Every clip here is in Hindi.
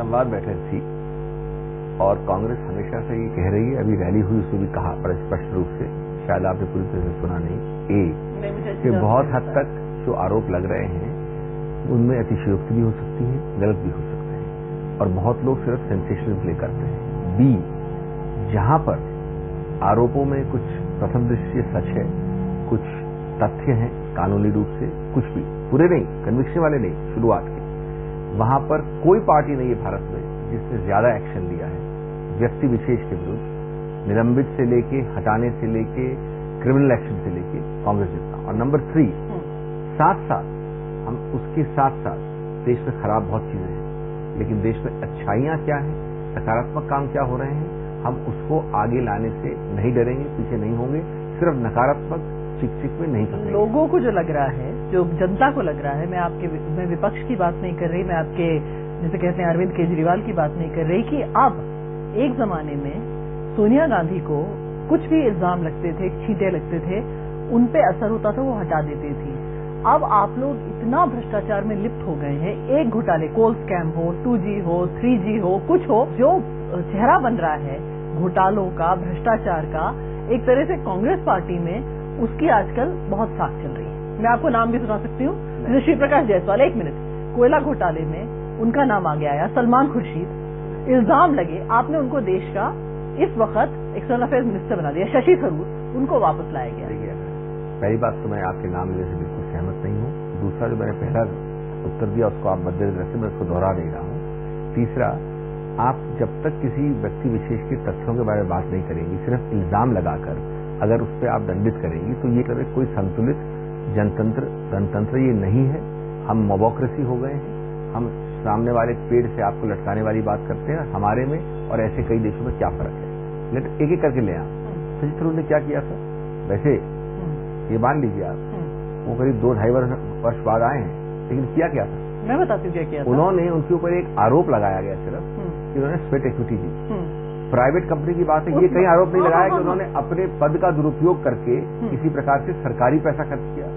संवाद बैठक थी और कांग्रेस हमेशा से ये कह रही है, अभी रैली हुई उसमें भी कहा बड़े स्पष्ट रूप से, शायद आपने पूरी तरह से सुना नहीं, कि बहुत हद तक जो आरोप लग रहे हैं उनमें अतिशयोक्ति भी हो सकती है, गलत भी हो सकते हैं और बहुत लोग सिर्फ सेंसेशनल प्ले करते हैं। बी, जहां पर आरोपों में कुछ प्रथम दृष्टि सच है, कुछ तथ्य हैं कानूनी रूप से, कुछ भी पूरे नहीं, कन्विक्शन वाले नहीं, शुरुआत के, वहां पर कोई पार्टी नहीं है भारत में जिसने ज्यादा एक्शन लिया है व्यक्ति विशेष के विरुद्ध, निलंबित से लेके, हटाने से लेके, क्रिमिनल एक्शन से लेके कांग्रेस जितना। और नंबर 3, साथ साथ हम उसके साथ साथ देश में खराब बहुत चीजें हैं, लेकिन देश में अच्छाइयां क्या है, सकारात्मक काम क्या हो रहे हैं, हम उसको आगे लाने से नहीं डरेंगे, पीछे नहीं होंगे, सिर्फ नकारात्मक चिक में नहीं पकड़ेंगे। लोगों को जो लग रहा है, जो जनता को लग रहा है, मैं विपक्ष की बात नहीं कर रही, मैं आपके जैसे कहते हैं अरविंद केजरीवाल की बात नहीं कर रही, कि अब एक जमाने में सोनिया गांधी को कुछ भी इल्जाम लगते थे, छींटे लगते थे, उन पे असर होता था, वो हटा देती थी। अब आप लोग इतना भ्रष्टाचार में लिप्त हो गए हैं, एक घोटाले, कोल स्कैम हो, 2G हो, 3G हो, कुछ हो, जो चेहरा बन रहा है घोटालों का, भ्रष्टाचार का, एक तरह से कांग्रेस पार्टी में उसकी आजकल बहुत साख चल रही है। मैं आपको नाम भी सुना सकती हूँ, जैसे श्री प्रकाश जायसवाल, 1 मिनट, कोयला घोटाले में उनका नाम आगे आया, सलमान खुर्शीद, इल्जाम लगे, आपने उनको देश का इस वक्त एक्सटर्नल अफेयर्स मिनिस्टर बना दिया, शशि थरूर, उनको वापस लाया गया। पहली बात तो मैं आपके नाम लेने से बिल्कुल सहमत नहीं हूँ। दूसरा, जो मैंने पहला उत्तर दिया उसको आप मद्देनजर रखें, मैं उसको दोहरा नहीं रहा हूँ। तीसरा, आप जब तक किसी व्यक्ति विशेष के तथ्यों के बारे में बात नहीं करेंगी, सिर्फ इल्जाम लगाकर अगर उस पर आप दंडित करेंगी, तो ये कभी कोई संतुलित गणतंत्र ये नहीं है। हम मोबोक्रेसी हो गए हैं, हम सामने वाले पेड़ से आपको लटकाने वाली बात करते हैं हमारे में, और ऐसे कई देशों में क्या फर्क है। लेकिन एक एक करके ले आप, शशि थरूर ने क्या किया था, वैसे ये मान लीजिए आप, वो करीब 2-2.5 वर्ष बाद आए हैं, लेकिन किया क्या था, मैं बताती हूँ क्या किया था। उन्होंने उनके ऊपर एक आरोप लगाया गया सिर्फ कि उन्होंने स्वेट इक्विटी दी। प्राइवेट कंपनी की बात है, ये कहीं आरोप नहीं लगाया कि उन्होंने अपने पद का दुरुपयोग करके किसी प्रकार से सरकारी पैसा खर्च किया।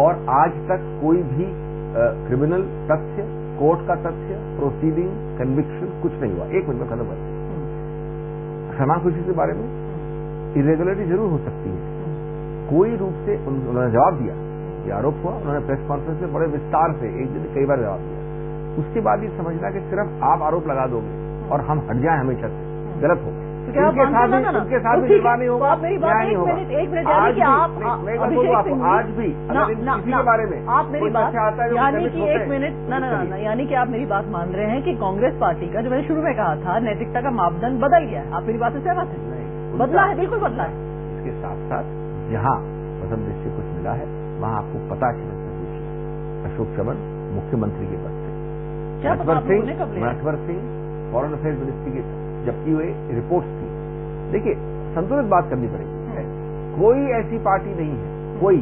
और आज तक कोई भी क्रिमिनल तथ्य, कोर्ट का तथ्य, प्रोसीडिंग, कन्विक्शन कुछ नहीं हुआ। 1 मिनट में खत्म कर। सलमान खुर्शीद के बारे में इरेगुलरिटी जरूर हो सकती है, कोई रूप से उन्होंने जवाब दिया, ये आरोप हुआ, उन्होंने प्रेस कॉन्फ्रेंस में बड़े विस्तार से, एक दिन कई बार जवाब दिया। उसके बाद ये समझना कि सिर्फ आप आरोप लगा दोगे और हम हट जाएं हमेशा से, गलत होगा। उनके साथ भी निर्वाह नहीं होगा, न्याय नहीं होगा। एक मिनट आज भी अगर किसी के बारे में आप मेरी बात यानी कि 1 मिनट ना यानी कि आप मेरी बात मान रहे हैं कि कांग्रेस पार्टी का, जो मैंने शुरू में कहा था, नैतिकता का मापदंड बदल गया है। आप मेरी बात से सहमत हैं? बदला है, बिल्कुल बदला है। इसके साथ साथ जहां प्रथम दृष्टि कुछ मिला है, वहां आपको पता चलना चाहिए। अशोक चव्हाण मुख्यमंत्री के पद से, Natwar Singh foreign affairs ministry के, जबकि वे रिपोर्ट्स थी। देखिए, संतुलित बात करनी पड़ेगी। कोई ऐसी पार्टी नहीं है, कोई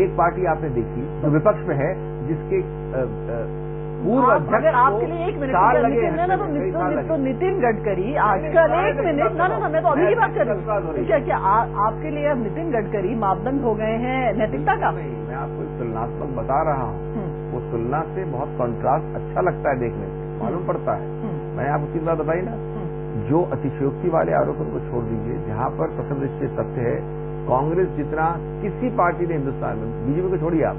एक पार्टी आपने देखी जो विपक्ष में है, जिसके पूर्व अध्यक्ष अगर आपके लिए 1 मिनट तो नितिन गडकरी आजकल 1 मिनट ना मैं तो अभी की बात कर रही हूँ। क्या आपके लिए अब नितिन गडकरी मापदंड हो गए हैं नैतिकता का? मैं आपको तुलनात्मक बता रहा हूँ, वो तुलना से बहुत कॉन्ट्रास्ट अच्छा लगता है देखने में, मालूम पड़ता है। मैंने आपको 3 बात बताई ना, जो अतिशयोक्ति वाले आरोपों को छोड़ दीजिए, जहां पर प्रथम दृष्टि तथ्य है, कांग्रेस जितना किसी पार्टी ने हिंदुस्तान में, बीजेपी को छोड़िए आप,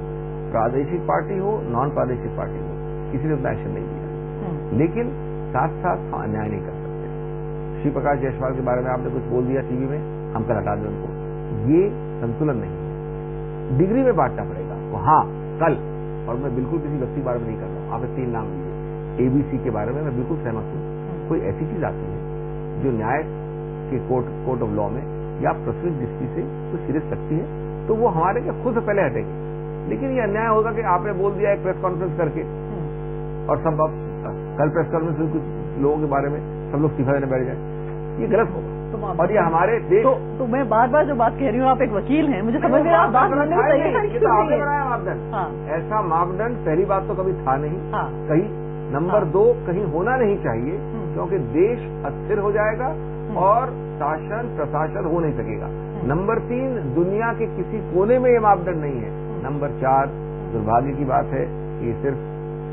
प्रादेशिक पार्टी हो, नॉन प्रादेशिक पार्टी हो, किसी ने उतना एक्शन नहीं लिया। लेकिन साथ साथ हम अन्याय नहीं कर सकते। श्री प्रकाश जायसवाल के बारे में आपने कुछ बोल दिया टीवी में, हम कल हटा दें उनको, ये संतुलन नहीं है। डिग्री में बांटना पड़ेगा आपको। हाँ, कल, और मैं बिल्कुल किसी व्यक्ति के बारे में नहीं कर रहा हूं, आपने 3 नाम लिए, ABC के बारे में मैं बिल्कुल सहमत हूं। कोई ऐसी चीज आती है जो न्याय के कोर्ट ऑफ लॉ में या प्रचलित दृष्टि से कुछ सीरियस लगती है, तो वो हमारे के खुद से पहले हटेंगे। लेकिन ये अन्याय होगा कि आपने बोल दिया एक प्रेस कॉन्फ्रेंस करके, और सब कल प्रेस कॉन्फ्रेंस में कुछ लोगों के बारे में सब लोग इस्तीफा देने बैठ जाए, ये गलत होगा। और ये हमारे देश तो मैं बार जो बात कह रही हूँ, आप एक वकील हैं, मुझे समझ में बात आपने बनाया मापदंड। ऐसा मापदंड पहली बात तो कभी था नहीं, कहीं नंबर 2 कहीं होना नहीं चाहिए, क्योंकि देश अस्थिर हो जाएगा और शासन प्रशासन हो नहीं सकेगा। नंबर 3, दुनिया के किसी कोने में ये मापदंड नहीं है। नंबर 4, दुर्भाग्य की बात है कि सिर्फ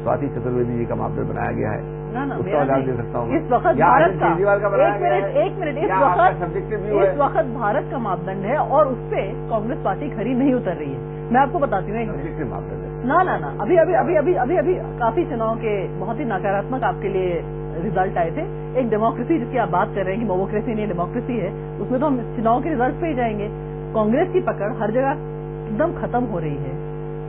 स्वाति चतुर्वेदी जी का मापदंड बनाया गया है। उसका उदाहरण दे सकता हूँ। इस वक्त भारत का एक मिनट इस वक्त भारत का मापदंड है और उस पर कांग्रेस पार्टी खरी नहीं उतर रही है। मैं आपको बताती हूँ ना अभी काफी चुनाव के बहुत ही नकारात्मक आपके लिए रिजल्ट आए थे। एक डेमोक्रेसी जिसकी आप बात कर रहे हैं कि मोमोक्रेसी नहीं डेमोक्रेसी है, उसमें तो हम चुनाव के रिजल्ट पे ही जाएंगे। कांग्रेस की पकड़ हर जगह एकदम खत्म हो रही है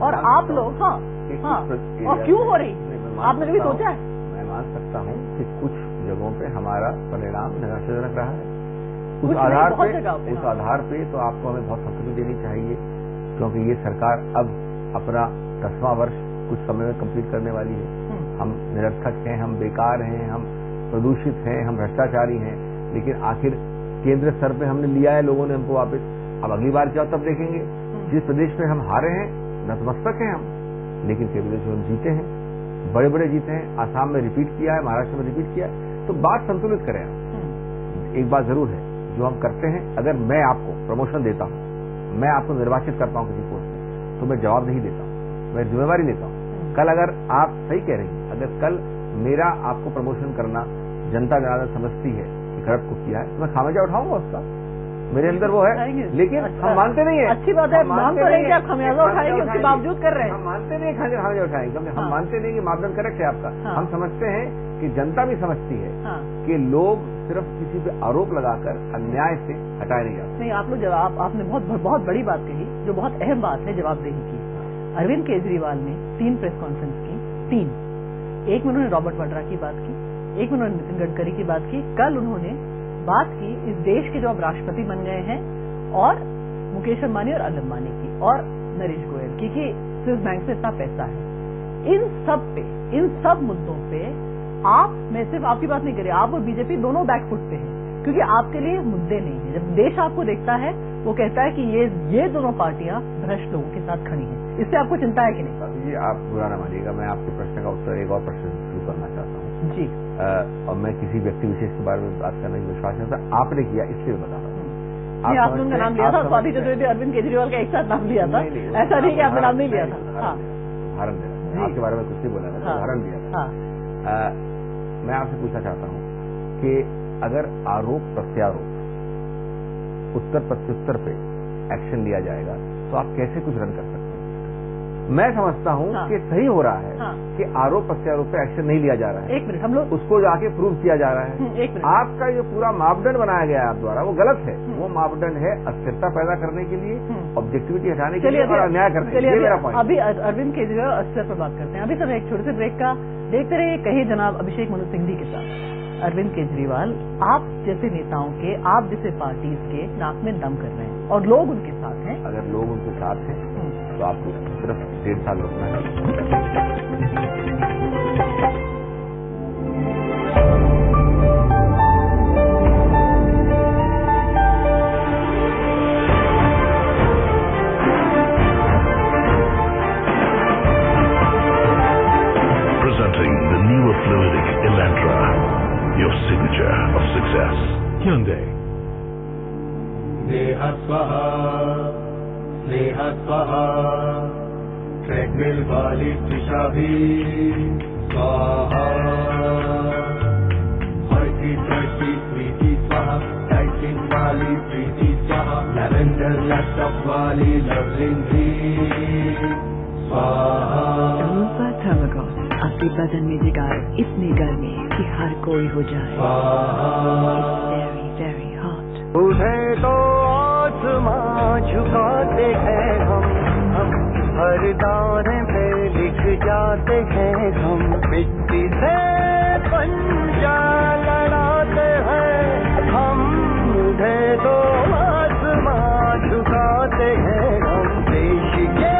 और आप लोग और क्यों हो रही है आपने कभी सोचा है? मैं मान सकता हूँ कि कुछ जगहों पे हमारा परिणाम निराशाजनक रहा है। उस आधार पे तो आपको हमें बहुत सख्ती देनी चाहिए, क्योंकि ये सरकार अब अपना 10वां वर्ष कुछ समय में कंप्लीट करने वाली है। हम निरर्थक हैं, हम बेकार हैं, हम प्रदूषित हैं, हम भ्रष्टाचारी हैं, लेकिन आखिर केंद्र स्तर पे हमने लिया है लोगों ने हमको वापस। अब अगली बार क्या तब देखेंगे। जिस प्रदेश में हम हारे हैं नतमस्तक हैं हम, लेकिन कई प्रदेश में हम जीते हैं, बड़े बड़े जीते हैं। आसाम में रिपीट किया है, महाराष्ट्र में रिपीट किया है। तो बात संतुलित करें। एक बात जरूर है जो हम करते हैं, अगर मैं आपको प्रमोशन देता हूं, मैं आपको निर्वाचित करता हूं किसी पोस्ट में, तो मैं जवाब नहीं देता हूं, मैं जिम्मेवारी लेता हूं। कल अगर आप सही कह रही हैं, अगर कल मेरा आपको प्रमोशन करना जनता जनार्दन समझती है कि गलत को किया है, तो मैं खामियाजा उठाऊंगा उसका, मेरे अंदर वो है। लेकिन हम मानते नहीं है। अच्छी बात है, मान तो रहे कि आप खामियाजा उठाएंगे, उसके बावजूद कर रहे हैं। हम मानते नहीं खामियाजा उठाएंगे, क्योंकि हम मानते नहीं कि मापदंड करेक्ट है आपका। हम समझते हैं कि जनता भी समझती है कि लोग सिर्फ किसी पे आरोप लगाकर अन्याय से हटाए नहीं जाते। नहीं, आप लोग जवाब आपने बहुत बड़ी बात कही, जो बहुत अहम बात है जवाबदेही की। अरविंद केजरीवाल ने 3 प्रेस कॉन्फ्रेंस की, 3। एक में उन्होंने रॉबर्ट वाड्रा की बात की, एक में उन्होंने नितिन गडकरी की बात की, कल उन्होंने बात की इस देश के जो अब राष्ट्रपति बन गए हैं और मुकेश अंबानी और अनिल अंबानी की और नरेश गोयल की कि स्विस बैंक से इतना पैसा है। इन सब मुद्दों पे मैं सिर्फ आपकी बात नहीं कर रही, आप और बीजेपी दोनों बैकफुट पे हैं, क्योंकि आपके लिए मुद्दे नहीं है। जब देश आपको देखता है वो कहता है कि ये दोनों पार्टियां भ्रष्ट लोगों के साथ खड़ी हैं। इससे आपको चिंता है कि नहीं? जी, आप बुरा ना मानिएगा, मैं आपके प्रश्न का उत्तर एक और प्रश्न शुरू करना चाहता हूँ जी। और मैं किसी व्यक्ति विशेष के बारे में बात करने की विश्वास नहीं होता, आपने किया इसलिए बता रहा हूँ। आपने उनका नाम लिया था, स्वाति चतुर्वेदी अरविंद केजरीवाल का एक साथ नाम लिया था। ऐसा नहीं कि आपने नाम नहीं लिया था। उदाहरण दे रहा था, आपके बारे में कुछ नहीं बोला था, उदाहरण दिया था। मैं आपसे पूछना चाहता हूँ कि अगर आरोप प्रत्यारोप उत्तर प्रत्युत्तर पे एक्शन लिया जाएगा तो आप कैसे कुछ रन कर सकते हैं? मैं समझता हूँ कि सही हो रहा है कि आरोप प्रत्यारोप पे एक्शन नहीं लिया जा रहा है। एक मिनट, हम लोग उसको जाके प्रूव किया जा रहा है। एक मिनट, आपका जो पूरा मापदंड बनाया गया है आप द्वारा वो गलत है। वो मापदंड है अस्थिरता पैदा करने के लिए, ऑब्जेक्टिविटी हटाने के लिए और अन्याय करने के लिए। मेरा पॉइंट अभी अरविंद केजरीवाल अस्थिरता पर बात करते हैं। अभी सब एक छोटे से ब्रेक का देखते रहिए। कहिए जनाब अभिषेक मनु सिंघवी के साथ अरविंद केजरीवाल आप जैसे नेताओं के, आप जैसे पार्टीज के नाक में दम कर रहे हैं और लोग उनके साथ हैं। अगर लोग उनके साथ हैं तो आपको सिर्फ 1.5 साल रुकना है। Presenting the newer Fluidic Elantra, your signature of success. Hyundai. Sneha Swaha, treadmill wali Trisha bhi Swaha, hoity toity Preeti Swaha, dieting wali Preeti Swaha, lavender laptop wali Lavlindhi Swaha. Rupa thermocol आपके बदन में जगाए इतनी गर्मी कि हर कोई हो जाए वेरी वेरी हॉट। उन्हें तो आसमां झुकाते हैं हम हर दौरे पे लिख जाते हैं हम, मिट्टी से पंजा लड़ाते हैं हम, उन्हें तो आसमां झुकाते हैं हम, देश के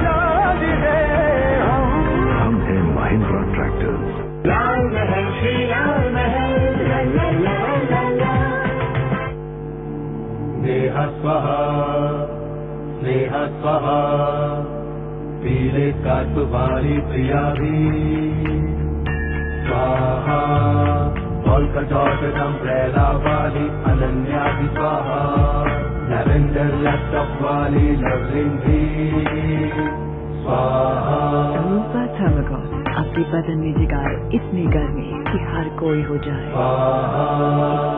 लाल हैं हम हैं महिंद्रा ट्रैक्टर्स। लाल महल श्री लाल महल ला ला ला ला ला। स्नेहा स्वाहा पीले काट वाली प्रिया भी स्वाहा, पोल्का डॉटेड अम्ब्रेला वाली अनन्या भी स्वाहा, लैवेंडर लैपटॉप वाली लवलिंग भी स्वाहा। रूपा थर्माकोल अपने बदन में जिगार इतनी गर्मी कि हर कोई हो जाए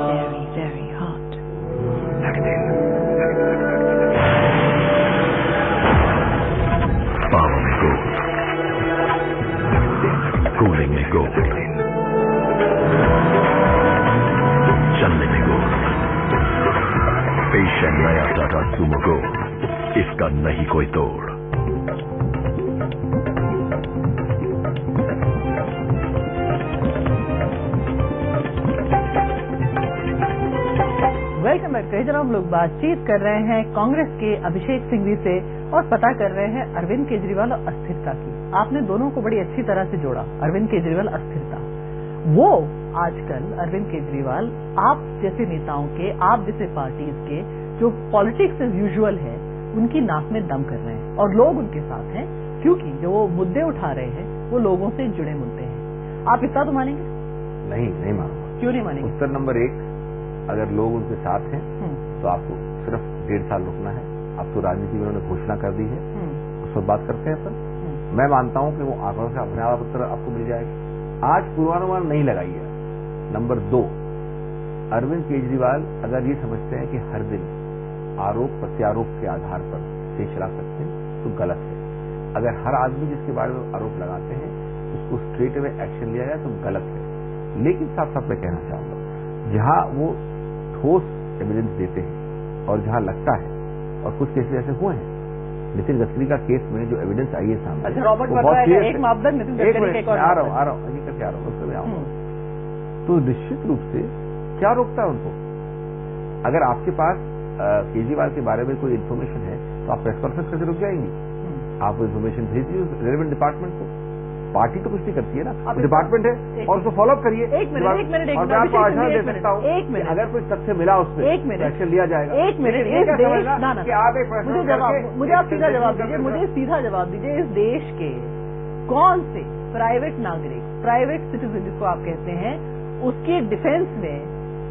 वेरी वेरी हॉट पावर में गो, कूलिंग में गो, चलने में गो। पेश है नया टाटा सुमो गो, इसका नहीं कोई तोड़। Welcome back. कई जगह हम लोग बातचीत कर रहे हैं कांग्रेस के अभिषेक सिंघवी से और पता कर रहे हैं अरविंद केजरीवाल और अस्थिरता की। आपने दोनों को बड़ी अच्छी तरह से जोड़ा, अरविंद केजरीवाल, अस्थिरता। वो आजकल अरविंद केजरीवाल आप जैसे नेताओं के, आप जैसे पार्टीज के जो पॉलिटिक्स एज यूजुअल है उनकी नाक में दम कर रहे हैं और लोग उनके साथ हैं क्योंकि जो वो मुद्दे उठा रहे हैं वो लोगों से जुड़े मुद्दे हैं। आप इतना तो मानेंगे? नहीं मानूंगा। क्यों नहीं मानेंगे? उत्तर नंबर 1, अगर लोग उनके साथ हैं तो आपको सिर्फ 1.5 साल रुकना है। अब तो राजनीति में उन्होंने घोषणा कर दी है, उस पर बात करते हैं अपन। मैं मानता हूं कि वो आंकड़ों से अपने आप उत्तर आपको मिल जाएगा। आज पूर्वानुमान नहीं लगाई है। नंबर 2, अरविंद केजरीवाल अगर ये समझते हैं कि हर दिन आरोप प्रत्यारोप के आधार पर देश चला सकते हैं तो गलत है। अगर हर आदमी जिसके बारे में आरोप लगाते हैं उसको स्ट्रेट अवे एक्शन लिया जाए तो गलत है। लेकिन साथ साथ मैं कहना चाहूंगा, जहां वो ठोस एविडेंस देते हैं और जहां लगता है, और कुछ केसेस ऐसे हुए हैं, नितिन गडकरी का केस में जो एविडेंस आई है सामने, अच्छा, रॉबर्ट वाड्रा का एक मापदंड, नितिन गडकरी का एक और आ रहा हूं अभी कैसे आ रहा हूं उसमें आऊंगा। तो निश्चित रूप से क्या रोकता है उनको? अगर आपके पास केजरीवाल के बारे में कोई इन्फॉर्मेशन है तो आप प्रेस कॉन्फ्रेंस कैसे रुक जाएंगी? आप वो इन्फॉर्मेशन भेजिए रेलेवेंट डिपार्टमेंट को। पार्टी तो कुछ नहीं करती है ना, डिपार्टमेंट है और उसको फॉलोअप करिए। एक मिनट और मैं आपको आश्वासन दे सकता हूँ अगर कोई तथ्य मिला उसमें एक्शन लिया जाएगा। एक मिनट, कि आप एक प्रश्न मुझे आप सीधा जवाब दीजिए, मुझे सीधा जवाब दीजिए। इस देश के कौन से प्राइवेट नागरिक, प्राइवेट सिटीजन जिसको आप कहते हैं, उसके डिफेंस में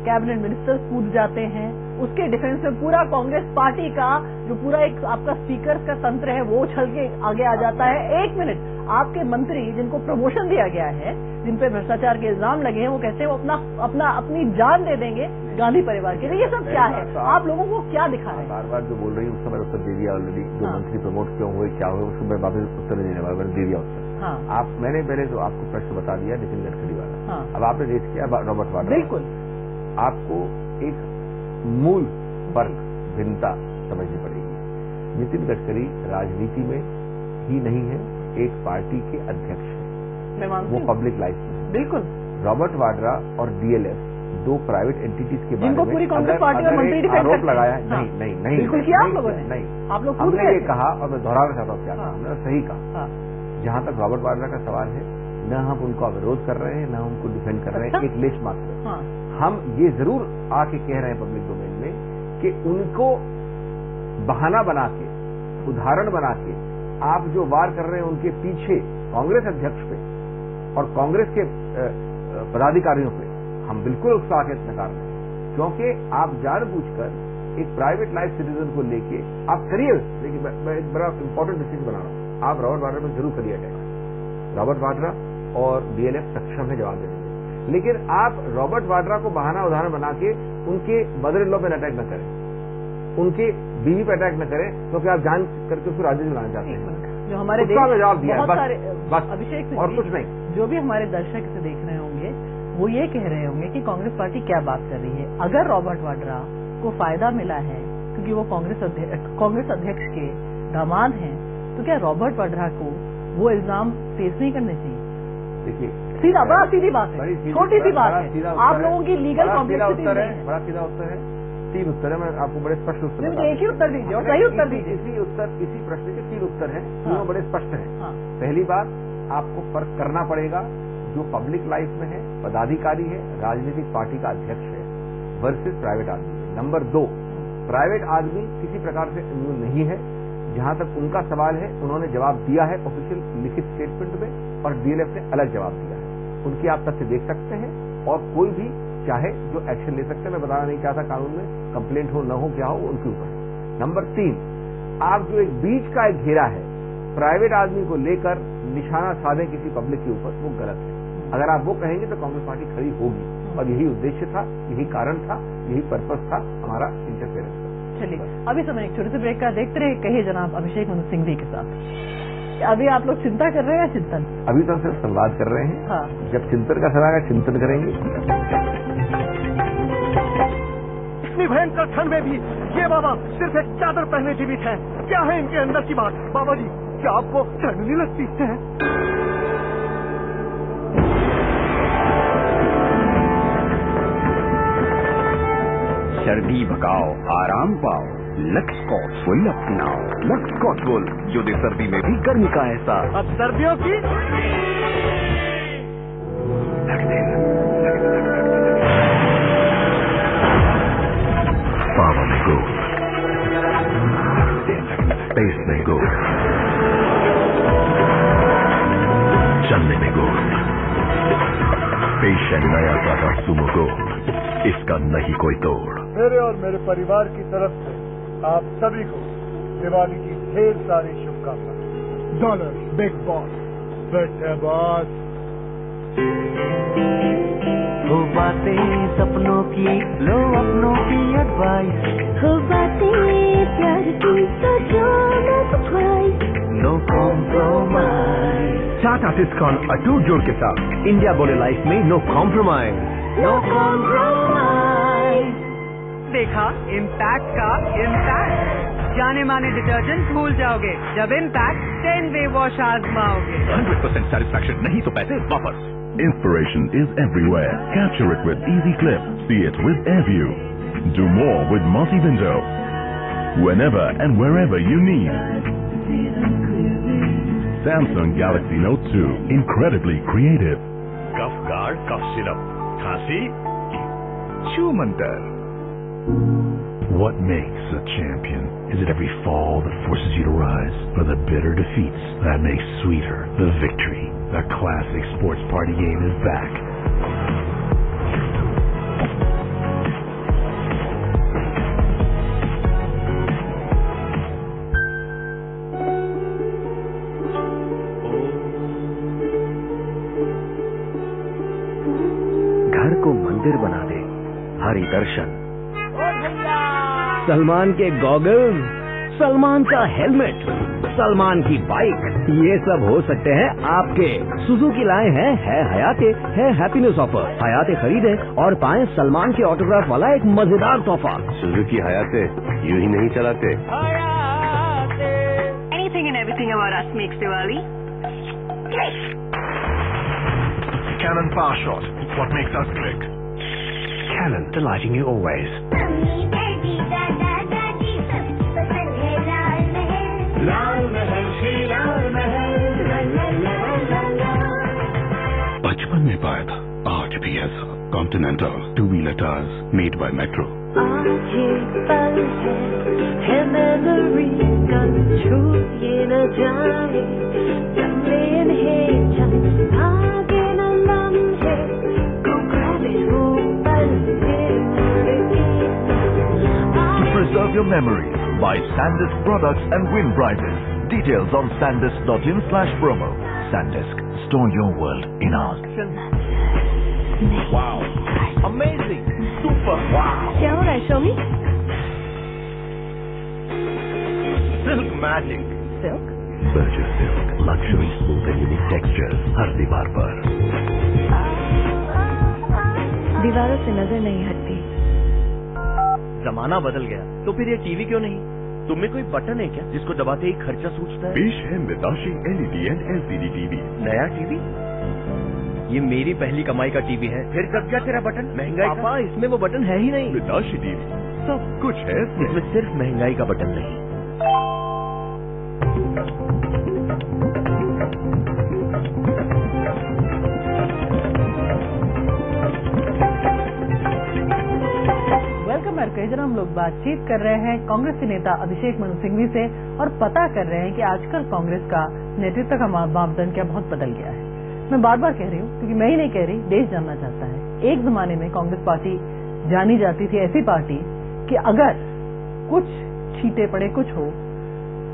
कैबिनेट मिनिस्टर्स कूद जाते हैं, उसके डिफेंस में पूरा कांग्रेस पार्टी का जो पूरा एक आपका स्पीकर का तंत्र है वो उछल के आगे आ जाता है। एक मिनट, आपके मंत्री जिनको प्रमोशन दिया गया है, जिन पे भ्रष्टाचार के इल्जाम लगे हैं, वो कहते हैं वो अपनी जान दे देंगे गांधी परिवार के लिए। ये सब क्या है? आप लोगों को क्या दिखा रहे हैं? बार बार जो बोल रही हूँ उसका मैंने उत्तर दे दिया ऑलरेडी। जो मंत्री प्रमोट क्यों हुए, क्या हुए, उसको मैं वापस उत्तर नहीं देने वाला, मैंने दे दिया उत्तर। मैंने पहले तो आपको प्रश्न बता दिया नितिन गडकरी वाला। अब आपने रेज किया रॉबर्ट वाड्रा। बिल्कुल, आपको एक मूल फर्क, भिन्नता समझनी पड़ेगी। नितिन गडकरी राजनीति में ही नहीं है, एक पार्टी के अध्यक्ष है, वो पब्लिक लाइफ में। बिल्कुल। रॉबर्ट वाड्रा और DLF दो प्राइवेट एंटिटीज के बारे में पूरी कांग्रेस पार्टी और मंत्री आरोप लगाया है। नहीं बिल्कुल किया आप लोगों ने। नहीं, आप लोग हमने ये कहा और मैं दोहराना चाहता हूँ क्या कहा, हमने सही कहा। जहां तक रॉबर्ट वाड्रा का सवाल है, न हम उनको विरोध कर रहे हैं, न उनको डिफेंड कर रहे हैं, एक लिस्ट मात्र। हम ये जरूर आके कह रहे हैं पब्लिक डोमेन में कि उनको बहाना बना के, उदाहरण बना के आप जो वार कर रहे हैं उनके पीछे कांग्रेस अध्यक्ष पे और कांग्रेस के पदाधिकारियों पे, हम बिल्कुल उसका आके नकार रहे हैं। क्योंकि आप जानबूझकर एक प्राइवेट लाइफ सिटीजन को लेके आप करिए। देखिए, मैं एक बड़ा इंपॉर्टेंट डिसीजन बना रहा हूं, आप रॉबर्ट वाड्रा में जरूर करिए अटैक। रॉबर्ट वाड्रा और DLF सक्षम है जवाब देने में, लेकिन आप रॉबर्ट वाड्रा को बहाना उदाहरण बना के उनके मदर इन लॉ पर अटैक न करें, उनके बीवी पर अटैक न करें, क्योंकि आप जान करके उसको राजनीति बनाना चाहते हैं। जो हमारे देश में जवाब दिया बस अभिषेक और कुछ नहीं। जो भी हमारे दर्शक इसे देख रहे होंगे वो ये कह रहे होंगे कि कांग्रेस पार्टी क्या बात कर रही है। अगर रॉबर्ट वाड्रा को फायदा मिला है क्योंकि वो कांग्रेस अध्यक्ष के दामाद हैं, तो क्या रॉबर्ट वाड्रा को वो इल्जाम फेस नहीं करने चाहिए? देखिए, सीधा, बड़ा सीधी बात है, छोटी सी बात है। आप लोगों की लीगल कॉम्प्लेक्सिटी बड़ा सीधा उत्तर है। 3 उत्तर है, मैं आपको बड़े स्पष्ट उत्तर दूंगा। एक ही उत्तर दीजिए और सही उत्तर दीजिए। इसी प्रश्न के 3 उत्तर हैं, तीनों बड़े स्पष्ट हैं। पहली बात, आपको फर्क करना पड़ेगा जो पब्लिक लाइफ में है, पदाधिकारी है, राजनीतिक पार्टी का अध्यक्ष है, वर्सेस प्राइवेट आदमी। नंबर 2, प्राइवेट आदमी किसी प्रकार से इम्यून नहीं है। जहां तक उनका सवाल है, उन्होंने जवाब दिया है ऑफिशियल लिखित स्टेटमेंट में और DLF ने अलग जवाब दिया है। उनकी आप तथ्य देख सकते हैं और कोई भी चाहे जो एक्शन ले सकते हैं। मैं बताना नहीं चाहता कानून में कंप्लेंट हो न हो क्या हो उनके ऊपर है। नंबर 3, आप जो एक बीच का एक घेरा है प्राइवेट आदमी को लेकर निशाना साधे किसी पब्लिक के ऊपर, वो गलत है। अगर आप वो कहेंगे तो कांग्रेस पार्टी खड़ी होगी, और यही उद्देश्य था, यही कारण था, यही पर्पस था हमारा इंटरफेरेंस का। चलिए अभी समय एक छोटे से ब्रेक का देखते रहे। कहिए जनाब अभिषेक मनु सिंघवी के साथ अभी आप लोग चिंता कर रहे हैं या चिंतन? अभी तो सिर्फ संवाद कर रहे हैं। हाँ। जब चिंतन का समय आएगा चिंतन करेंगे। इतनी भयंकर ठंड में भी ये बाबा सिर्फ एक चादर पहने जीवित है। क्या है इनके अंदर की बात? बाबा जी क्या आपको ठंड नहीं लगती है? सर्दी भगाओ, आराम पाओ, लक्स कॉटवुल अपनाओ। लक्स कॉटवुल जो दे सर्दी में भी गर्मी का एहसास। अब सर्दियों की पावर में गोल्ड, टेस्ट में गोल्ड, चलने में गोल्ड। पेश है नया टाटा सुमो गोल्ड, इसका नहीं कोई तोड़। मेरे और मेरे परिवार की तरफ से आप सभी को दिवाली की ढेर सारी शुभकामनाएं। डॉलर बिग बॉस, बैठे बॉस। हो बातें सपनों की, लो अपनों की एडवाइस। हो बातें प्यार की तो जो मत ख्वाहिश। No compromise. टाटा टिस्कॉन अटूट जोड़ के साथ इंडिया बोले लाइफ में नो कॉम्प्रोमाइज। No compromise. देखा इम्पैक्ट का इम्पैक्ट। जाने माने डिटर्जेंट भूल जाओगे जब इम्पैक्ट 10 वे वॉश आजमाओगे। 100% satisfaction नहीं तो पैसे वापस। Inspiration is everywhere. Capture it with Easy Clip. See it with AirView. Do more with multi-window. Whenever and wherever you need. Samsung Galaxy Note 2. Incredibly creative. Cough guard, cough syrup. Khasi? Shumantar. What makes a champion? Is it every fall that forces you to rise? Or the bitter defeats that make sweeter the victory? The classic sports party game is back. घर को मंदिर बना दे हरि दर्शन। सलमान के गॉगल्स, सलमान का हेलमेट, सलमान की बाइक, ये सब हो सकते हैं आपके। सुजुकी लाए हैं है हयाते, है हैप्पीनेस ऑफर। हयाते खरीदे और पाएं सलमान के ऑटोग्राफ वाला एक मजेदार तोहफा। सुजुकी हयाते यूं ही नहीं चलाते। Anything and everything about us makes Diwali. Canon PowerShot. What makes us click? Canon, delighting you always. Lal Mahal Shri Lal Mahal. बचपन में पाया था, आज भी ऐसा। Continental 2-wheeler tires made by Metro. आज ये पल है मेमोरी कल छूए न जाए। चले इन्हें चल आगे न लम्हे go grab it वो पल To preserve your memories, buy SanDisk products and win prizes. Details on sandisk.in/promo. SanDisk, store your world in art. Wow. Amazing. Super. Wow. क्या हो रहा है शोमी? Silk magic. Silk? Burgess Silk, luxury, smooth and unique textures. हर दीवार पर। दीवारों से नजर नहीं हटती। जमाना बदल गया तो फिर ये टीवी क्यों नहीं? तुम में कोई बटन है क्या जिसको दबाते ही खर्चा सूझता है? पेश है मिताशी LED and LCD टीवी। नया टीवी? ये मेरी पहली कमाई का टीवी है। फिर कब क्या तेरा बटन? महंगाई का? पापा इसमें वो बटन है ही नहीं। मिताशी टीवी सब कुछ है इसमें सिर्फ महंगाई का बटन नहीं। जरा हम लोग बातचीत कर रहे हैं कांग्रेस के नेता अभिषेक मनु सिंघवी से और पता कर रहे हैं कि आजकल कांग्रेस का नेतृत्व का मापदंड क्या बहुत बदल गया है। मैं बार बार कह रही हूँ क्योंकि मैं ही नहीं कह रही, देश जानना चाहता है। एक जमाने में कांग्रेस पार्टी जानी जाती थी ऐसी पार्टी कि अगर कुछ छींटे पड़े कुछ हो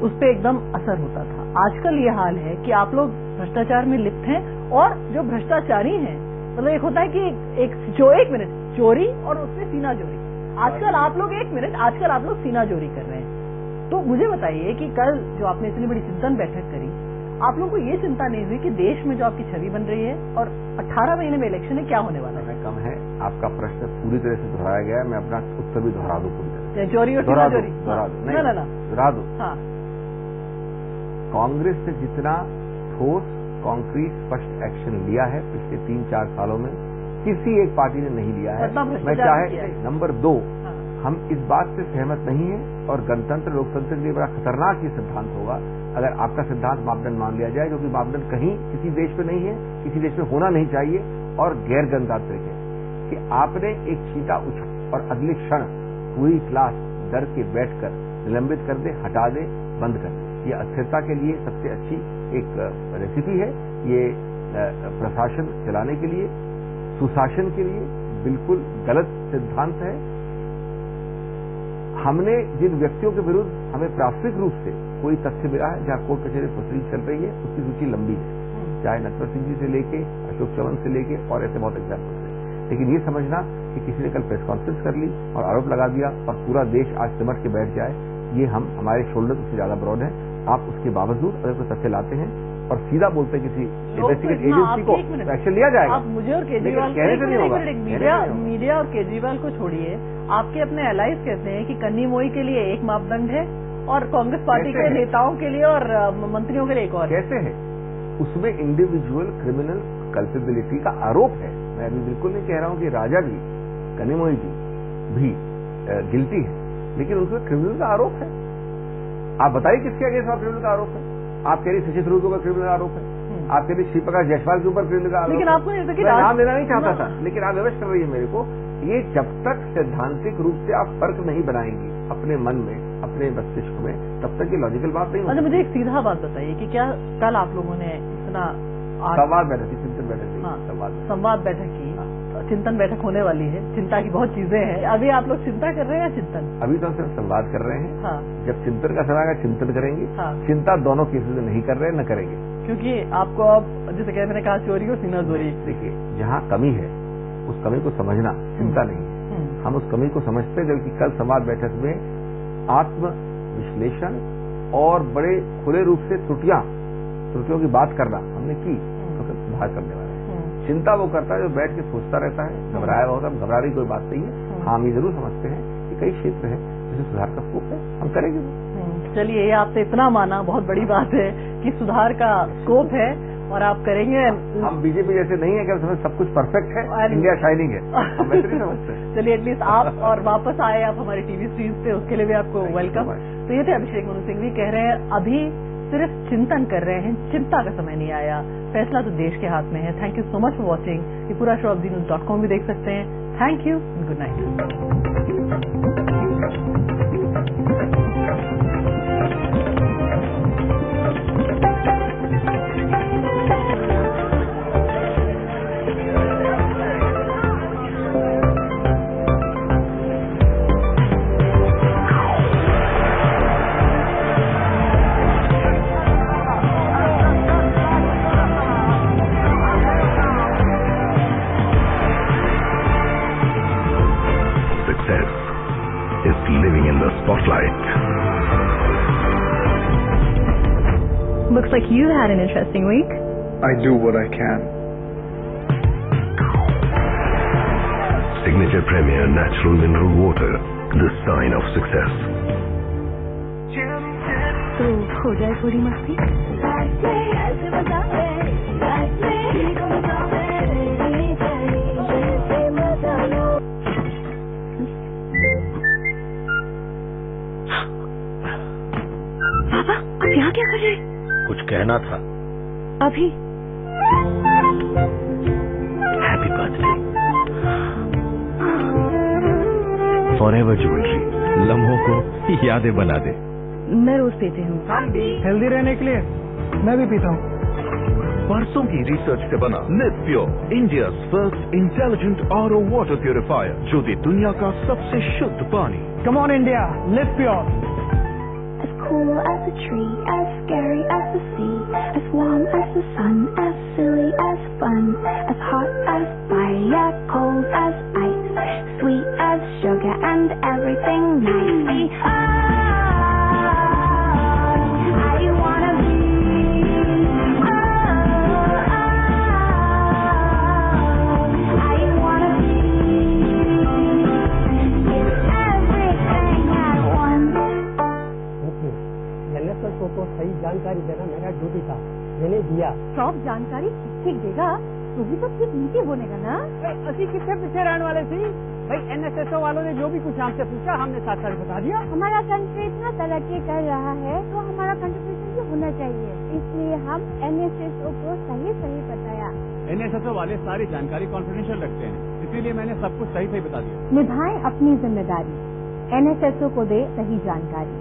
उस पर एकदम असर होता था। आजकल ये हाल है कि आप लोग भ्रष्टाचार में लिप्त हैं और जो भ्रष्टाचारी हैं, मतलब एक होता है कि एक मिनट चोरी और उसमें सीना चोरी। आजकल आप लोग सीना चोरी कर रहे हैं। तो मुझे बताइए कि कल जो आपने इतनी बड़ी चिंतन बैठक करी, आप लोगों को ये चिंता नहीं हुई कि देश में जो आपकी छवि बन रही है और 18 महीने में इलेक्शन है, क्या होने वाला है? कम है। आपका प्रश्न पूरी तरह से दोहराया गया है, मैं अपना उत्तर भी दोहरा दूं पूरी तरह। चोरी और सीना चोरी दोहरा दो। हाँ, कांग्रेस ने जितना ठोस कॉन्क्रीट स्पष्ट एक्शन लिया है पिछले 3-4 सालों में किसी एक पार्टी ने नहीं लिया है। मैं चाहे नंबर 2, हम इस बात से सहमत नहीं है और गणतंत्र लोकतंत्र के लिए बड़ा खतरनाक ये सिद्धांत होगा अगर आपका सिद्धांत मापदंड मान लिया जाए, क्योंकि मापदंड कहीं किसी देश में नहीं है, किसी देश में होना नहीं चाहिए और गैर गणतांत्रिक है कि आपने एक चीता उछाल और अगले क्षण पूरी क्लास डर के बैठकर निलंबित कर दे, हटा दे, बंद कर दे। ये अस्थिरता के लिए सबसे अच्छी एक रेसिपी है। ये प्रशासन चलाने के लिए, सुशासन के लिए बिल्कुल गलत सिद्धांत है। हमने जिन व्यक्तियों के विरुद्ध हमें प्राथमिक रूप से कोई तथ्य मिला है, जहां कोर्ट कचहरी प्रोसीडिंग चल रही है, उसकी सूची लंबी है, चाहे नटवर सिंह जी से लेके अशोक चौहान से लेके और ऐसे बहुत एग्जाम्पल है। लेकिन ये समझना कि किसी ने कल प्रेस कॉन्फ्रेंस कर ली और आरोप लगा दिया और पूरा देश आज सिमट के बैठ जाए, ये हमारे शोल्डर उससे ज्यादा ब्रॉड है। आप उसके बावजूद अगर कोई तथ्य लाते हैं और सीधा बोलते हैं किसी इन्वेस्टिगेट एजेंसी को, तो एक्शन लिया जाएगा। आप मुझे और केजरीवाल मीडिया और केजरीवाल को छोड़िए, आपके अपने एलाइज कहते हैं कि कन्नी मोई के लिए एक मापदंड है और कांग्रेस पार्टी के नेताओं के लिए और मंत्रियों के लिए एक और। कैसे है? उसमें इंडिविजुअल क्रिमिनल कल्पेबिलिटी का आरोप है। मैं अभी बिल्कुल नहीं कह रहा हूं कि राजा जी, कन्नी मोई जी भी गिल्टी है, लेकिन उसमें क्रिमिनल का आरोप है। आप बताइए किसके अगेंस्ट क्रिमिनल का आरोप है? आप कह रही शशि थरूर के ऊपर क्रिमिनल आरोप है, आप कह रही श्रीप्रकाश जायसवाल के ऊपर क्रिमिनल का आरोप है। लेकिन आपको मैं नाम लेना नहीं चाहता था, लेकिन आप व्यवस्था कर रही है मेरे को। ये जब तक सैद्धांतिक रूप से आप फर्क नहीं बनाएंगी अपने मन में, अपने मस्तिष्क में, तब तक ये लॉजिकल बात नहीं होगी। मुझे एक सीधा बात बताइए कि क्या कल आप लोगों ने इतना संवाद बैठक की, चिंतन बैठक की, संवाद बैठक की, चिंतन बैठक होने वाली है, चिंता की बहुत चीजें हैं। अभी आप लोग चिंता कर रहे हैं या चिंतन? अभी तो हम सिर्फ संवाद कर रहे हैं। जब चिंतन का समय आएगा चिंतन करेंगे। चिंता दोनों केसेस में नहीं कर रहे, न करेंगे, क्योंकि आपको अब जैसे कहते हैं कहा चोरी और सीना चोरी। देखिए, जहाँ कमी है उस कमी को समझना चिंता नहीं है। हम उस कमी को समझते हैं, जबकि कल संवाद बैठक में आत्म विश्लेषण और बड़े खुले रूप से त्रुटियों की बात करना हमने की, तो सुधार करने वाले हैं। चिंता वो करता है जो बैठ के सोचता रहता है, घबराया हुआ होता है। घबराने की कोई बात नहीं है। हाँ, हम ये जरूर समझते हैं कि कई क्षेत्र है जिसमें सुधार का स्कोप है, हम करेंगे। चलिए, ये आपने इतना माना, बहुत बड़ी बात है कि सुधार का स्कोप है और आप करेंगे। हम बीजेपी जैसे नहीं है कि हम सब कुछ परफेक्ट है, इंडिया शाइनिंग है, वैसे नहीं समझते। चलिए, एटलीस्ट आप और वापस आए आप हमारे टीवी स्क्रीन पे, उसके लिए भी आपको वेलकम। तो ये थे अभिषेक मनु सिंघवी, कह रहे हैं अभी सिर्फ चिंतन कर रहे हैं, चिंता का समय नहीं आया, फैसला तो देश के हाथ में है। Thank you so much for watching. ये पूरा शो आप znews.com भी देख सकते हैं। Thank you, good night. Spotlight. Looks like you had an interesting week. I do what I can. Signature Premier Natural Mineral Water, the sign of success. तो हो जाए थोड़ी मस्ती। यहाँ क्या कर रहे? कुछ कहना था। अभी? Happy birthday. फॉरएवर ज्वेलरी, लम्हों को यादें बना दे। मैं रोज पीती हूँ। हेल्दी रहने के लिए मैं भी पीता हूँ। बरसों की रिसर्च से बना live pure, India first intelligent RO water purifier, जो दे दुनिया का सबसे शुद्ध पानी। Come on India, live pure. Cool as a tree, as scary as the sea, as warm as the sun. दिया। सब जानकारी ठीक देगा तो भी तो ठीक नीचे बनेगा ना। असि कितने पीछे रहने वाले थी भाई, NSSO वालों ने जो भी कुछ हमसे पूछा हमने साथ साथ बता दिया। हमारा कंट्री इतना तरक्की कर रहा है तो हमारा कंट्रीब्यूशन भी होना चाहिए, इसलिए हम NSSO को सही बताया। NSSO वाले सारी जानकारी कॉन्फिडेंशियल रखते हैं, इसीलिए मैंने सब कुछ सही बता दिया। निभाएं अपनी जिम्मेदारी, NSSO को दे सही जानकारी।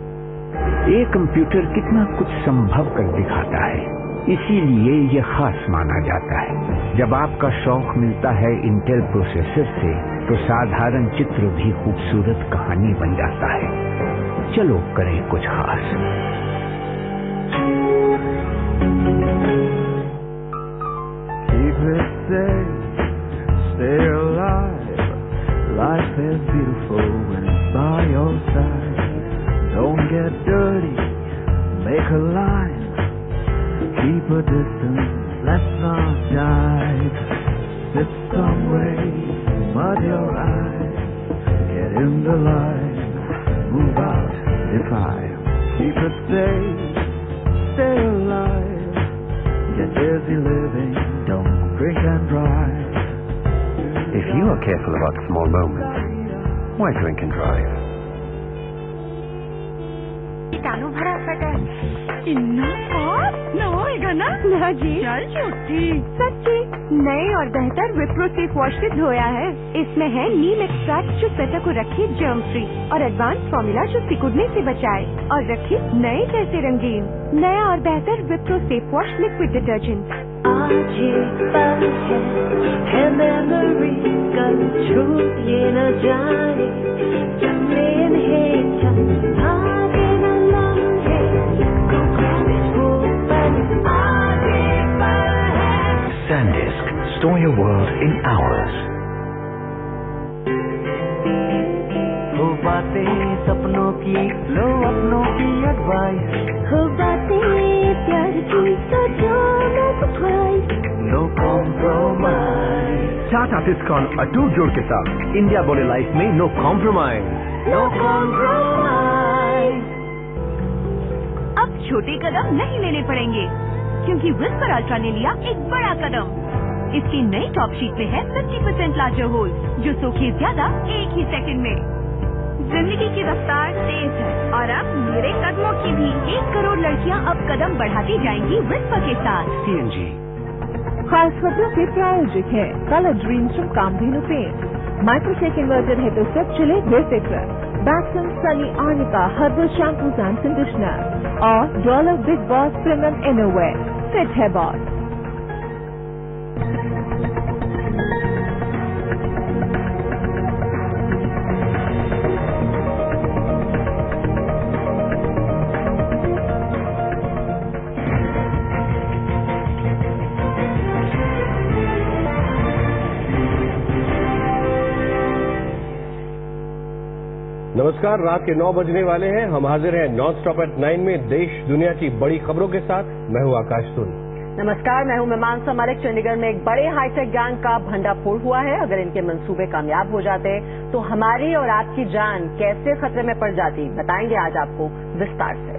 एक कंप्यूटर कितना कुछ संभव कर दिखाता है, इसीलिए ये खास माना जाता है। जब आपका शौक मिलता है इंटेल प्रोसेसर से तो साधारण चित्र भी खूबसूरत कहानी बन जाता है। चलो करें कुछ खास। Keep it safe, stay alive. Life is beautiful when it's by your side. Don't get dirty, make a line. Keep a distance, let's not dive. Sip some rain, mud your eyes. Get in the line, move out, defy. Keep it safe, stay alive. Get busy living, don't drink and drive. If you are careful about small moments, why drink and drive? कानू भरा फटा इतना ना होएगा ना? ना जी, चल छुट्टी। सच्ची नए और बेहतर विप्रो सेफ वॉश से धोया है। इसमें है नीम एक्सट्रैक्ट जो त्वचा को रखे जर्म फ्री और एडवांस फॉर्मूला जो सिकुड़ने से बचाए और रखे नए जैसे रंगीन। नया और बेहतर Wipro safe wash liquid detergent. आज ये पल है मेमोरी, कल छूट ये न जाए। चले इन्हें चल आगे न लम्हे, को grab वो पल आगे पल है। SanDisk. Store your world in hours. हो बातें सपनों की, लो अपनों की एडवाइस। हो बातें प्यार की तो जो मत ख्वाहिश। No compromise. टाटा टिस्कॉन अटूट जोड़ के साथ इंडिया बोले लाइफ में नो कॉम्प्रोमाइज। No compromise. अब छोटे कदम नहीं लेने पड़ेंगे क्योंकि विस्पर अल्ट्रा ने लिया एक बड़ा कदम। इसकी नई टॉप शीट में है 50% लार्जर होल जो सोखे ज्यादा एक ही सेकंड में। जिंदगी की रफ्तार तेज है और अब मेरे कदमों की भी। 1 करोड़ लड़कियां अब कदम बढ़ाती जाएंगी विस्पर के साथ। CNG खास खबरों से प्रायोजिक है colour dreams from Kamdhenu paint, Microtek inverted head to step चले बेफिक्र, Bakson sunny arnica herbal shampoos and conditioner और Dollar big boss premium innerwear fit है बॉस। नमस्कार, रात के 9 बजने वाले हैं। हम हाजिर हैं नॉन स्टॉप एट 9 में देश दुनिया की बड़ी खबरों के साथ। मैं हूं आकाश सुन। नमस्कार, मैं हूं मीमांसा मलिक। चंडीगढ़ में एक बड़े हाईटेक गैंग का भंडाफोड़ हुआ है। अगर इनके मंसूबे कामयाब हो जाते तो हमारी और आपकी जान कैसे खतरे में पड़ जाती, बताएंगे आज आपको विस्तार से।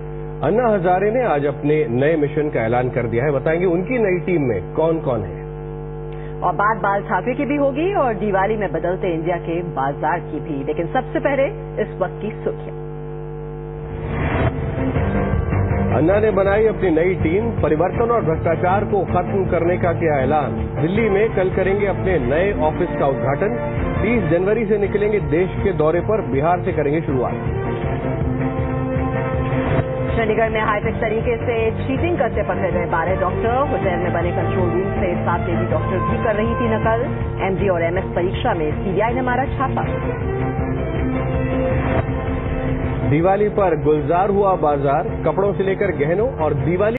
अन्ना हजारे ने आज अपने नए मिशन का ऐलान कर दिया है। बताएंगे उनकी नई टीम में कौन कौन है। और बात बाल ठाकरे की भी होगी और दिवाली में बदलते इंडिया के बाजार की भी। लेकिन सबसे पहले इस वक्त की सुर्खियां। अन्ना ने बनाई अपनी नई टीम। परिवर्तन और भ्रष्टाचार को खत्म करने का किया ऐलान। दिल्ली में कल करेंगे अपने नए ऑफिस का उद्घाटन। 30 जनवरी से निकलेंगे देश के दौरे पर। बिहार से करेंगे शुरुआत। चंडीगढ़ में हाईटेक तरीके से चीटिंग करते पकड़े गए 12 डॉक्टर। होटल में बने कंट्रोल रूम से 7 लेडी डॉक्टर भी कर रही थी नकल। MD और MS परीक्षा में CBI ने मारा छापा। दिवाली पर गुलजार हुआ बाजार। कपड़ों से लेकर गहनों और दिवाली